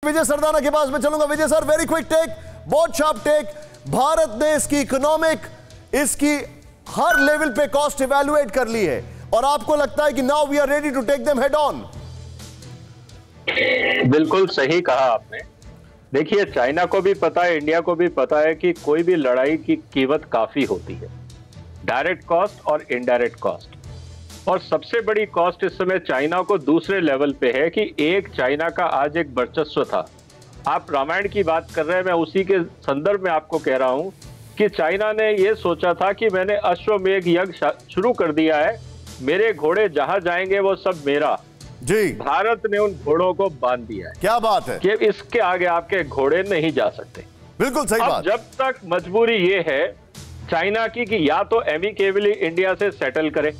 विजय सरदाना के पास में चलूंगा। Vijay sir, very quick take, बहुत शार्प टेक। भारत ने इसकी इकोनॉमिक, इसकी हर लेवल पे कॉस्ट इवैल्यूएट कर ली है और आपको लगता है कि now we are ready to take them head on? बिल्कुल सही कहा आपने। देखिए, चाइना को भी पता है, इंडिया को भी पता है कि कोई भी लड़ाई की कीमत काफी होती है, डायरेक्ट कॉस्ट और इनडायरेक्ट कॉस्ट। और सबसे बड़ी कॉस्ट इस समय चाइना को दूसरे लेवल पे है कि एक चाइना का आज एक वर्चस्व था। आप रामायण की बात कर रहे हैं, मैं उसी के संदर्भ में आपको कह रहा हूं कि चाइना ने यह सोचा था कि मैंने अश्वमेध यज्ञ शुरू कर दिया है, मेरे घोड़े जहां जाएंगे वो सब मेरा जी। भारत ने उन घोड़ों को बांध दिया है। क्या बात है कि इसके आगे आपके घोड़े नहीं जा सकते। बिल्कुल सही बात। जब तक मजबूरी ये है चाइना की कि या तो एमिकेबली इंडिया से सेटल करे,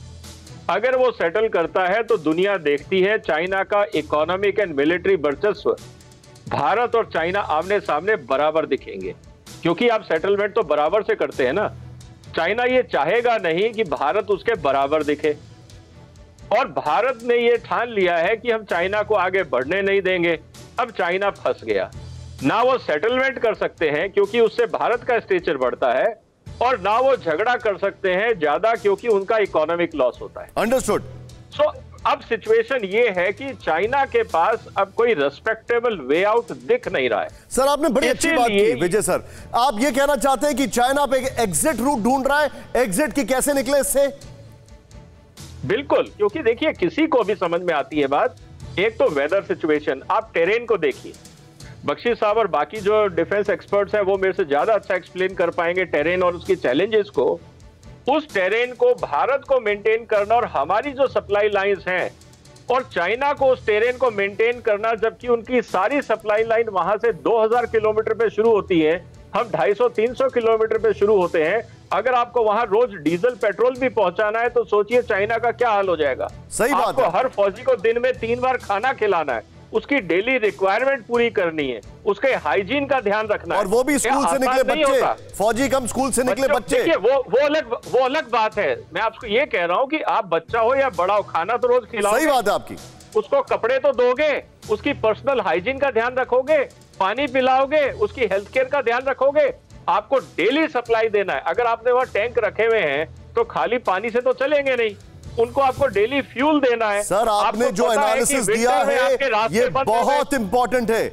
अगर वो सेटल करता है तो दुनिया देखती है चाइना का इकोनॉमिक एंड मिलिट्री वर्चस्व भारत और चाइना आमने सामने बराबर दिखेंगे, क्योंकि आप सेटलमेंट तो बराबर से करते हैं ना। चाइना ये चाहेगा नहीं कि भारत उसके बराबर दिखे, और भारत ने ये ठान लिया है कि हम चाइना को आगे बढ़ने नहीं देंगे। अब चाइना फंस गया, ना वो सेटलमेंट कर सकते हैं क्योंकि उससे भारत का स्टेचर बढ़ता है, और ना वो झगड़ा कर सकते हैं ज्यादा क्योंकि उनका इकोनॉमिक लॉस होता है। अंडरस्टूड। सो अब सिचुएशन ये है कि चाइना के पास अब कोई रेस्पेक्टेबल वे आउट दिख नहीं रहा है। सर, आपने बड़ी अच्छी बात की विजय सर। आप ये कहना चाहते हैं कि चाइना पे एग्जिट रूट ढूंढ रहा है, एग्जिट की कैसे निकले इससे? बिल्कुल, क्योंकि देखिए किसी को भी समझ में आती है बात। एक तो वेदर सिचुएशन, आप टेरेन को देखिए। बख्शी साहब और बाकी जो डिफेंस एक्सपर्ट्स हैं वो मेरे से ज्यादा अच्छा एक्सप्लेन कर पाएंगे टेरेन और उसकी चैलेंजेस को। उस टेरेन को भारत को मेंटेन करना और हमारी जो सप्लाई लाइंस हैं, और चाइना को उस टेरेन को मेंटेन करना, जबकि उनकी सारी सप्लाई लाइन वहां से 2000 किलोमीटर पे शुरू होती है, हम 250-300 किलोमीटर पे शुरू होते हैं। अगर आपको वहां रोज डीजल पेट्रोल भी पहुंचाना है तो सोचिए चाइना का क्या हाल हो जाएगा। सही बात आपको है। हर फौजी को दिन में 3 बार खाना खिलाना है, उसकी डेली रिक्वायरमेंट पूरी करनी है, उसके हाइजीन का ध्यान रखना है, और वो भी स्कूल से निकले बच्चे, फौजी कम स्कूल से निकले बच्चे। वो अलग बात है। मैं आपको ये कह रहा हूं कि आप बच्चा हो या बड़ा हो, खाना तो रोज खिलाओ। सही बात है आपकी। उसको कपड़े तो दोगे, उसकी पर्सनल हाइजीन का ध्यान रखोगे, पानी पिलाओगे, उसकी हेल्थ केयर का ध्यान रखोगे। आपको डेली सप्लाई देना है। अगर आपने वहां टैंक रखे हुए हैं तो खाली पानी से तो चलेंगे नहीं, उनको आपको डेली फ्यूल देना है। सर, आपने जो एनालिसिस दिया है ये बहुत इंपॉर्टेंट है।